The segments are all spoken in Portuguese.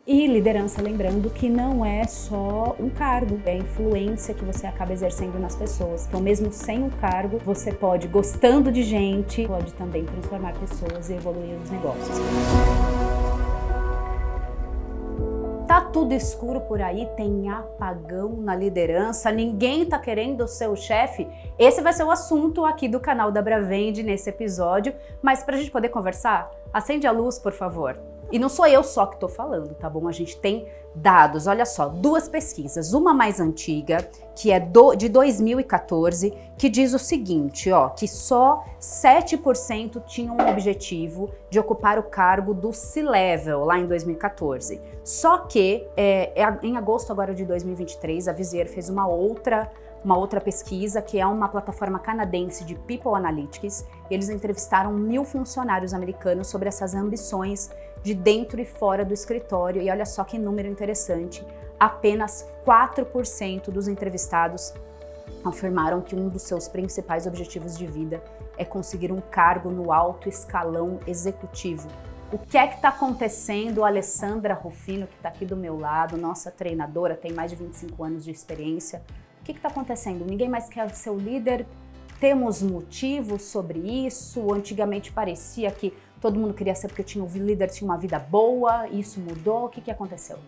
E liderança, lembrando que não é só um cargo, é a influência que você acaba exercendo nas pessoas. Então, mesmo sem o cargo, você pode, gostando de gente, pode também transformar pessoas e evoluir os negócios. Tá tudo escuro por aí, tem apagão na liderança, ninguém tá querendo ser o chefe? Esse vai ser o assunto aqui do canal da Bravende nesse episódio, mas pra gente poder conversar, acende a luz, por favor. E não sou eu só que tô falando, tá bom? A gente tem dados, olha só, duas pesquisas, uma mais antiga, que é de 2014, que diz o seguinte, ó, que só 7% tinham um objetivo de ocupar o cargo do C-Level lá em 2014. Só que em agosto agora de 2023, a Visier fez uma outra pesquisa, que é uma plataforma canadense de People Analytics. Eles entrevistaram 1.000 funcionários americanos sobre essas ambições de dentro e fora do escritório. E olha só que número interessante, apenas 4% dos entrevistados afirmaram que um dos seus principais objetivos de vida é conseguir um cargo no alto escalão executivo. O que é que está acontecendo? A Alessandra Rufino, que está aqui do meu lado, nossa treinadora, tem mais de 25 anos de experiência. O que está acontecendo? Ninguém mais quer ser o líder? Temos motivos sobre isso? Antigamente parecia que todo mundo queria ser porque o líder tinha uma vida boa, isso mudou, o que aconteceu?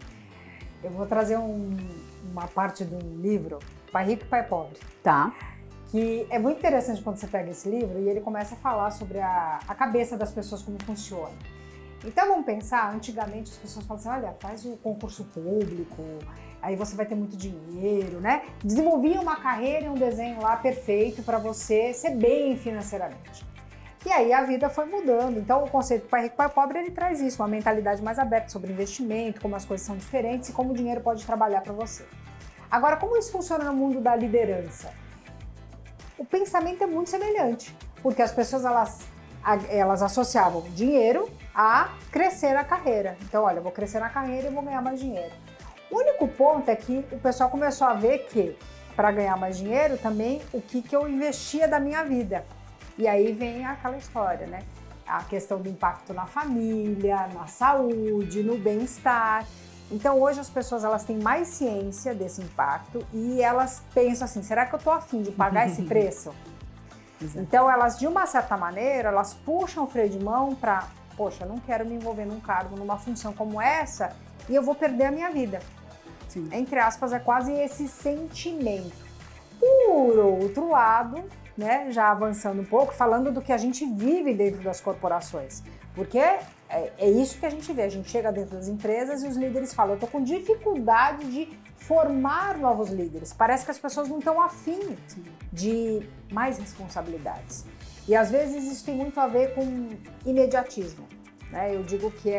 Eu vou trazer uma parte do livro, Pai Rico e Pai Pobre. Tá. Que é muito interessante quando você pega esse livro e ele começa a falar sobre a cabeça das pessoas, como funciona. Então vamos pensar, antigamente as pessoas falavam assim, olha, faz o concurso público, aí você vai ter muito dinheiro, né? Desenvolvia uma carreira e um desenho lá perfeito para você ser bem financeiramente. E aí a vida foi mudando. Então o conceito Pai Rico, Pai Pobre, ele traz isso, uma mentalidade mais aberta sobre investimento, como as coisas são diferentes e como o dinheiro pode trabalhar para você. Agora, como isso funciona no mundo da liderança? O pensamento é muito semelhante, porque as pessoas elas associavam dinheiro a crescer na carreira. Então, olha, eu vou crescer na carreira e vou ganhar mais dinheiro. O único ponto é que o pessoal começou a ver que, para ganhar mais dinheiro, também o que eu investia da minha vida. E aí vem aquela história, né? A questão do impacto na família, na saúde, no bem-estar. Então, hoje as pessoas elas têm mais ciência desse impacto e elas pensam assim, será que eu tô a fim de pagar esse preço? Então, elas, de uma certa maneira, elas puxam o freio de mão para, poxa, eu não quero me envolver num cargo, numa função como essa e eu vou perder a minha vida. Sim. Entre aspas, é quase esse sentimento. Por outro lado, né, já avançando um pouco, falando do que a gente vive dentro das corporações, porque é isso que a gente vê, a gente chega dentro das empresas e os líderes falam, eu tô com dificuldade de formar novos líderes, parece que as pessoas não estão afim de mais responsabilidades. E às vezes isso tem muito a ver com imediatismo, né? Eu digo que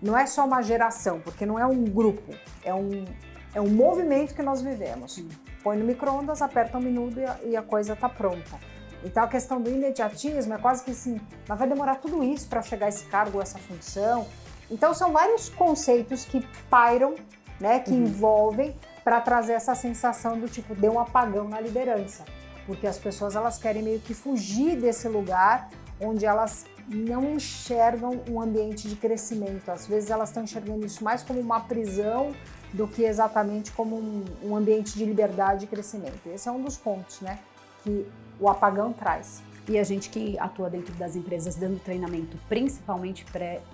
não é só uma geração, porque não é um grupo, é um movimento que nós vivemos. Põe no micro-ondas, aperta um minuto e a coisa está pronta. Então a questão do imediatismo é quase que assim, mas vai demorar tudo isso para chegar a esse cargo, essa função. Então são vários conceitos que pairam, né, que envolvem para trazer essa sensação do tipo, deu um apagão na liderança. Porque as pessoas elas querem meio que fugir desse lugar onde elas não enxergam um ambiente de crescimento. Às vezes elas estão enxergando isso mais como uma prisão do que exatamente como um ambiente de liberdade e crescimento. Esse é um dos pontos, né, que o apagão traz. E a gente que atua dentro das empresas dando treinamento, principalmente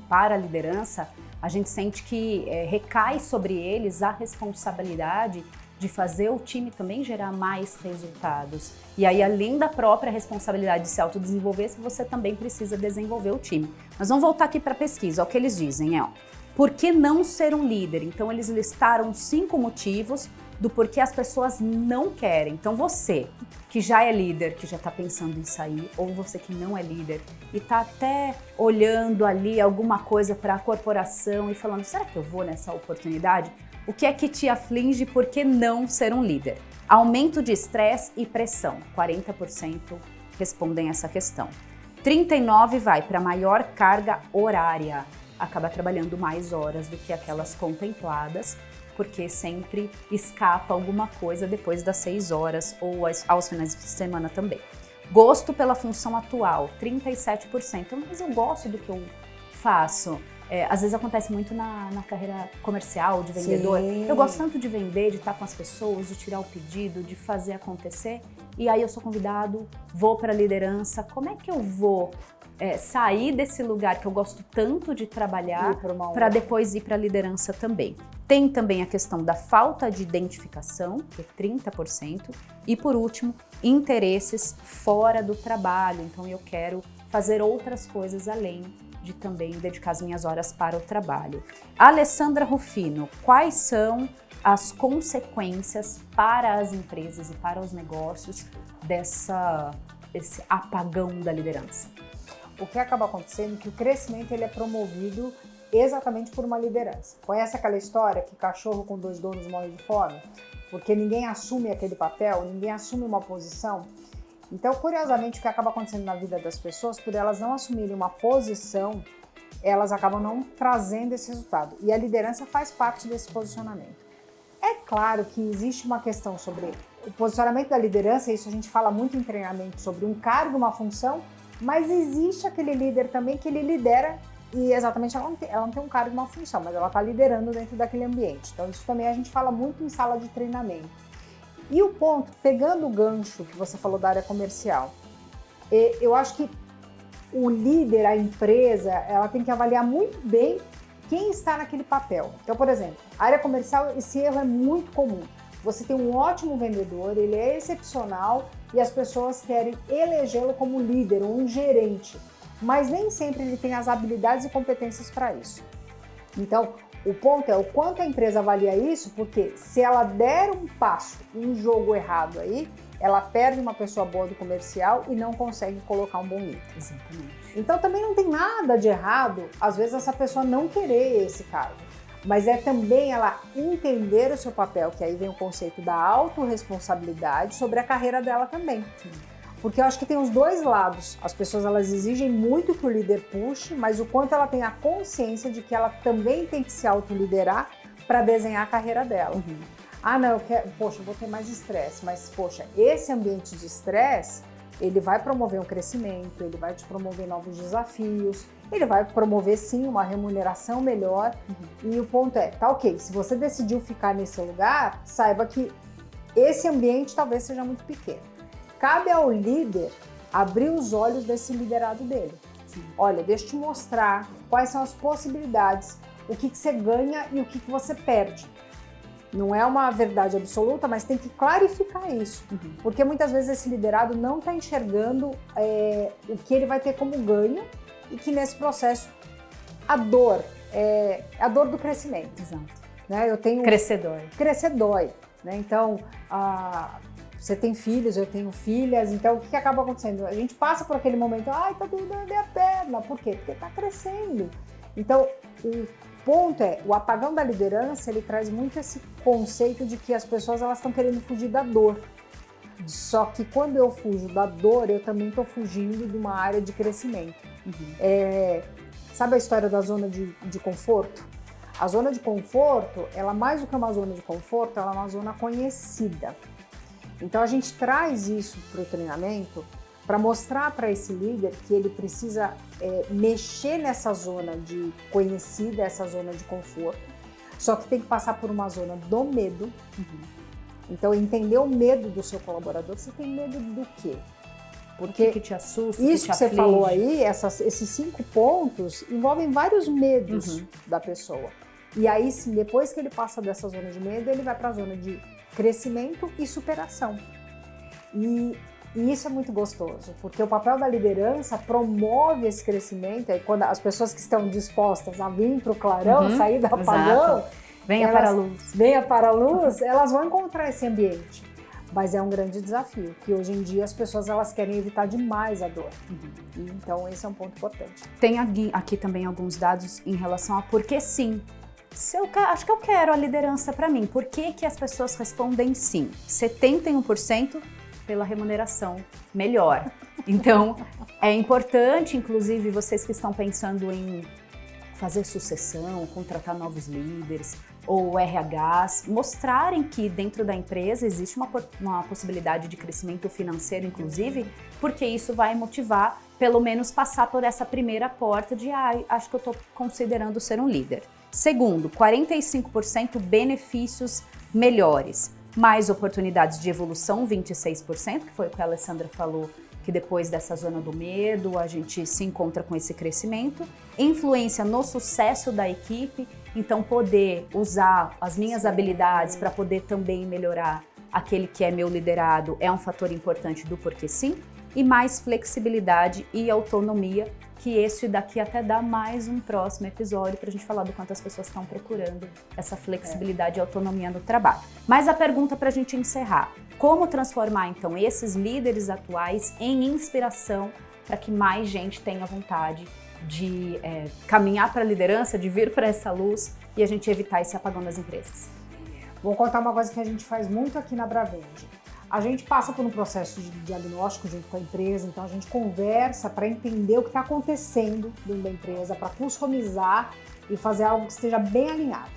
para a liderança, a gente sente que recai sobre eles a responsabilidade de fazer o time também gerar mais resultados. E aí, além da própria responsabilidade de se autodesenvolver, você também precisa desenvolver o time. Mas vamos voltar aqui para a pesquisa, ó, o que eles dizem, ó. Por que não ser um líder? Então, eles listaram 5 motivos do porquê as pessoas não querem. Então, você que já é líder, que já está pensando em sair, ou você que não é líder e está até olhando ali alguma coisa para a corporação e falando, será que eu vou nessa oportunidade? O que é que te aflige? Por que não ser um líder? Aumento de estresse e pressão. 40% respondem essa questão. 39% vai para maior carga horária. Acaba trabalhando mais horas do que aquelas contempladas, porque sempre escapa alguma coisa depois das 6 horas ou aos finais de semana também. Gosto pela função atual, 37%. Mas eu gosto do que eu faço. Às vezes acontece muito na carreira comercial, de vendedor. Sim. Eu gosto tanto de vender, de estar com as pessoas, de tirar o pedido, de fazer acontecer. E aí eu sou convidado, vou para a liderança. Como é que eu vou sair desse lugar que eu gosto tanto de trabalhar para depois ir para a liderança também? Tem também a questão da falta de identificação, que é 30%. E por último, interesses fora do trabalho. Então eu quero fazer outras coisas além de também dedicar as minhas horas para o trabalho. Alessandra Rufino, quais são as consequências para as empresas e para os negócios desse apagão da liderança? O que acaba acontecendo é que o crescimento ele é promovido exatamente por uma liderança. Conhece aquela história que cachorro com 2 donos morre de fome? Porque ninguém assume aquele papel, ninguém assume uma posição. Então, curiosamente, o que acaba acontecendo na vida das pessoas, por elas não assumirem uma posição, elas acabam não trazendo esse resultado. E a liderança faz parte desse posicionamento. É claro que existe uma questão sobre o posicionamento da liderança, isso a gente fala muito em treinamento sobre um cargo, uma função, mas existe aquele líder também que ele lidera e exatamente ela não tem um cargo, uma função, mas ela está liderando dentro daquele ambiente. Então, isso também a gente fala muito em sala de treinamento. E o ponto, pegando o gancho que você falou da área comercial, eu acho que o líder, a empresa, ela tem que avaliar muito bem quem está naquele papel. Então, por exemplo, a área comercial, esse erro é muito comum. Você tem um ótimo vendedor, ele é excepcional e as pessoas querem elegê-lo como líder, um gerente, mas nem sempre ele tem as habilidades e competências para isso. Então, o ponto é o quanto a empresa avalia isso, porque se ela der um passo, um jogo errado aí, ela perde uma pessoa boa do comercial e não consegue colocar um bom líder. Exatamente. Então também não tem nada de errado, às vezes, essa pessoa não querer esse cargo. Mas é também ela entender o seu papel, que aí vem o conceito da autorresponsabilidade sobre a carreira dela também. Sim. Porque eu acho que tem os dois lados. As pessoas elas exigem muito que o líder puxe, mas o quanto ela tem a consciência de que ela também tem que se autoliderar para desenhar a carreira dela. Uhum. Ah, não, eu vou ter mais estresse, mas poxa, esse ambiente de estresse, ele vai promover um crescimento, ele vai te promover novos desafios, ele vai promover sim uma remuneração melhor. Uhum. E o ponto é, tá ok, se você decidiu ficar nesse lugar, saiba que esse ambiente talvez seja muito pequeno. Cabe ao líder abrir os olhos desse liderado dele. Sim. Olha, deixa eu te mostrar quais são as possibilidades, o que você ganha e o que você perde. Não é uma verdade absoluta, mas tem que clarificar isso. Uhum. Porque muitas vezes esse liderado não está enxergando o que ele vai ter como ganho e que nesse processo a dor é a dor do crescimento. Exato. Né? Eu tenho Crescer dói. Né? Então, você tem filhos, eu tenho filhas, então o que acaba acontecendo? A gente passa por aquele momento, ai, tá doendo a minha perna. Por quê? Porque tá crescendo. Então, o ponto é, o apagão da liderança, ele traz muito esse conceito de que as pessoas elas estão querendo fugir da dor. Só que quando eu fujo da dor, eu também estou fugindo de uma área de crescimento. Uhum. Sabe a história da zona de conforto? A zona de conforto, ela mais do que uma zona de conforto, ela é uma zona conhecida. Então a gente traz isso para o treinamento para mostrar para esse líder que ele precisa mexer nessa zona de conhecida, essa zona de conforto, só que tem que passar por uma zona do medo. Uhum. Então, entender o medo do seu colaborador. Você tem medo do quê? Porque que te assusta, isso que você falou aí, esses 5 pontos, envolvem vários medos da pessoa. E aí, sim, depois que ele passa dessa zona de medo, ele vai para a zona de crescimento e superação. E isso é muito gostoso, porque o papel da liderança promove esse crescimento. Aí quando as pessoas que estão dispostas a vir para o clarão, sair do apagão, venha para a luz, elas vão encontrar esse ambiente. Mas é um grande desafio, que hoje em dia as pessoas elas querem evitar demais a dor. Uhum. Então esse é um ponto importante. Tem aqui também alguns dados em relação a por que sim. Acho que eu quero a liderança para mim. Por que as pessoas respondem sim? 71% pela remuneração melhor. Então, é importante, inclusive, vocês que estão pensando em fazer sucessão, contratar novos líderes ou RHs, mostrarem que dentro da empresa existe uma possibilidade de crescimento financeiro, inclusive, porque isso vai motivar pelo menos passar por essa primeira porta de acho que eu estou considerando ser um líder. Segundo, 45% benefícios melhores, mais oportunidades de evolução, 26%, que foi o que a Alessandra falou, que depois dessa zona do medo a gente se encontra com esse crescimento, influência no sucesso da equipe, então poder usar as minhas habilidades para poder também melhorar aquele que é meu liderado é um fator importante do porquê sim, e mais flexibilidade e autonomia, que esse daqui até dá mais um próximo episódio para a gente falar do quanto as pessoas estão procurando essa flexibilidade e autonomia no trabalho. Mas a pergunta para a gente encerrar, como transformar então esses líderes atuais em inspiração para que mais gente tenha vontade de caminhar para a liderança, de vir para essa luz e a gente evitar esse apagão das empresas? Vou contar uma coisa que a gente faz muito aqui na Bravende. A gente passa por um processo de diagnóstico junto com a empresa, então a gente conversa para entender o que está acontecendo dentro da empresa, para customizar e fazer algo que esteja bem alinhado.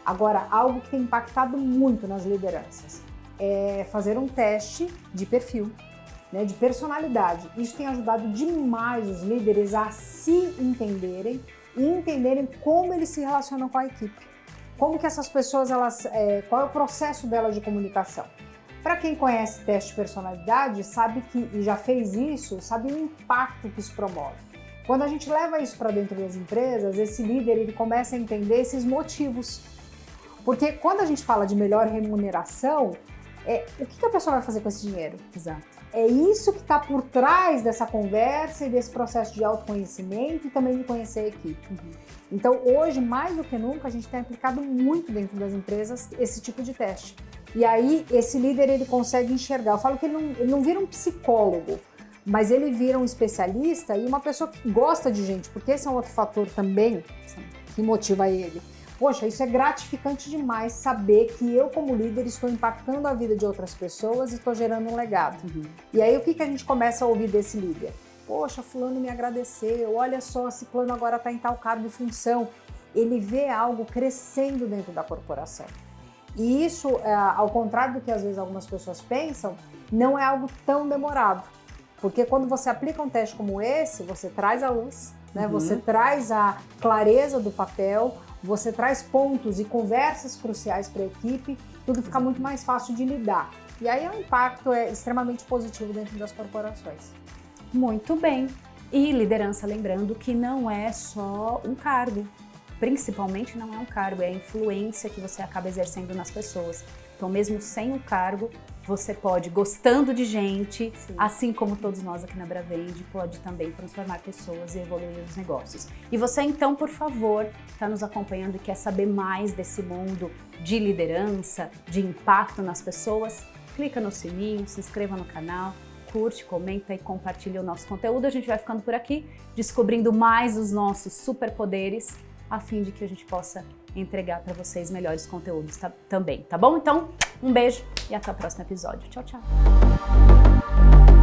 Agora, algo que tem impactado muito nas lideranças é fazer um teste de perfil, né, de personalidade. Isso tem ajudado demais os líderes a se entenderem e entenderem como eles se relacionam com a equipe. Como que essas pessoas, qual é o processo delas de comunicação? Para quem conhece teste de personalidade, sabe que, e já fez isso, sabe o impacto que isso promove. Quando a gente leva isso para dentro das empresas, esse líder ele começa a entender esses motivos. Porque quando a gente fala de melhor remuneração, o que a pessoa vai fazer com esse dinheiro? Exato. É isso que está por trás dessa conversa e desse processo de autoconhecimento e também de conhecer a equipe. Então, hoje, mais do que nunca, a gente tem aplicado muito dentro das empresas esse tipo de teste. E aí, esse líder, ele consegue enxergar. Eu falo que ele não vira um psicólogo, mas ele vira um especialista e uma pessoa que gosta de gente, porque esse é um outro fator também que motiva ele. Poxa, isso é gratificante demais saber que eu, como líder, estou impactando a vida de outras pessoas e estou gerando um legado. E aí, o que a gente começa a ouvir desse líder? Poxa, fulano me agradeceu, olha só, esse plano agora está em tal cargo e função. Ele vê algo crescendo dentro da corporação. E isso, ao contrário do que às vezes algumas pessoas pensam, não é algo tão demorado. Porque quando você aplica um teste como esse, você traz a luz, né? Você traz a clareza do papel, você traz pontos e conversas cruciais para a equipe, tudo fica muito mais fácil de lidar. E aí o impacto é extremamente positivo dentro das corporações. Muito bem. E liderança, lembrando que não é só um cargo. Principalmente não é um cargo, é a influência que você acaba exercendo nas pessoas. Então, mesmo sem o cargo, você pode, gostando de gente, assim como todos nós aqui na Bravende, pode também transformar pessoas e evoluir os negócios. E você, então, por favor, está nos acompanhando e quer saber mais desse mundo de liderança, de impacto nas pessoas, clica no sininho, se inscreva no canal, curte, comenta e compartilha o nosso conteúdo. A gente vai ficando por aqui, descobrindo mais os nossos superpoderes, a fim de que a gente possa entregar para vocês melhores conteúdos também, tá bom? Então, um beijo e até o próximo episódio. Tchau, tchau!